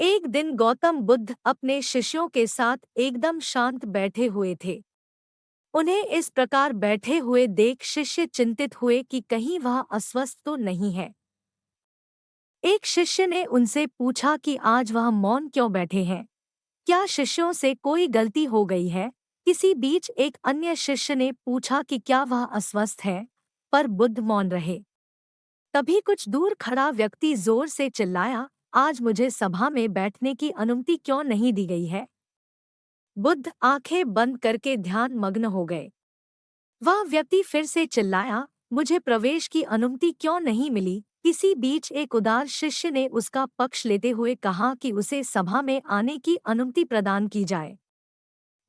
एक दिन गौतम बुद्ध अपने शिष्यों के साथ एकदम शांत बैठे हुए थे। उन्हें इस प्रकार बैठे हुए देख शिष्य चिंतित हुए कि कहीं वह अस्वस्थ तो नहीं है। एक शिष्य ने उनसे पूछा कि आज वह मौन क्यों बैठे हैं? क्या शिष्यों से कोई गलती हो गई है? किसी बीच एक अन्य शिष्य ने पूछा कि क्या वह अस्वस्थ है? पर बुद्ध मौन रहे। तभी कुछ दूर खड़ा व्यक्ति जोर से चिल्लाया, आज मुझे सभा में बैठने की अनुमति क्यों नहीं दी गई है? बुद्ध आंखें बंद करके ध्यान मग्न हो गए। वह व्यक्ति फिर से चिल्लाया, मुझे प्रवेश की अनुमति क्यों नहीं मिली? किसी बीच एक उदार शिष्य ने उसका पक्ष लेते हुए कहा कि उसे सभा में आने की अनुमति प्रदान की जाए।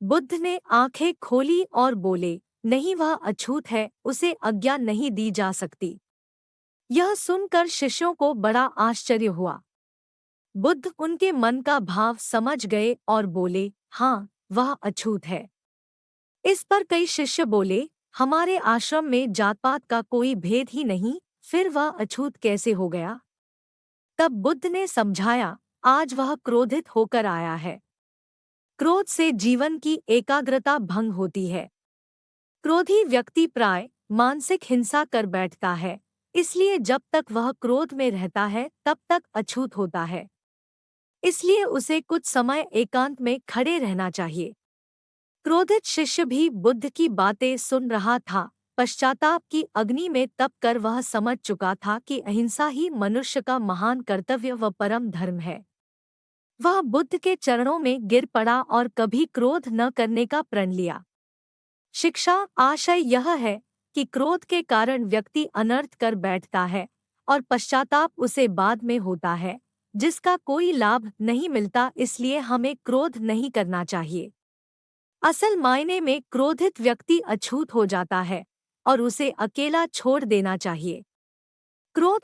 बुद्ध ने आंखें खोली और बोले, नहीं, वह अछूत है, उसे आज्ञा नहीं दी जा सकती। यह सुनकर शिष्यों को बड़ा आश्चर्य हुआ। बुद्ध उनके मन का भाव समझ गए और बोले, हाँ, वह अछूत है। इस पर कई शिष्य बोले, हमारे आश्रम में जात-पात का कोई भेद ही नहीं, फिर वह अछूत कैसे हो गया? तब बुद्ध ने समझाया, आज वह क्रोधित होकर आया है। क्रोध से जीवन की एकाग्रता भंग होती है। क्रोधी व्यक्ति प्राय मानसिक हिंसा कर बैठता है, इसलिए जब तक वह क्रोध में रहता है तब तक अछूत होता है। इसलिए उसे कुछ समय एकांत में खड़े रहना चाहिए। क्रोधित शिष्य भी बुद्ध की बातें सुन रहा था। पश्चाताप की अग्नि में तप कर वह समझ चुका था कि अहिंसा ही मनुष्य का महान कर्तव्य व परम धर्म है। वह बुद्ध के चरणों में गिर पड़ा और कभी क्रोध न करने का प्रण लिया। शिक्षा आशय यह है कि क्रोध के कारण व्यक्ति अनर्थ कर बैठता है और पश्चाताप उसे बाद में होता है, जिसका कोई लाभ नहीं मिलता। इसलिए हमें क्रोध नहीं करना चाहिए। असल मायने में क्रोधित व्यक्ति अछूत हो जाता है और उसे अकेला छोड़ देना चाहिए। क्रोध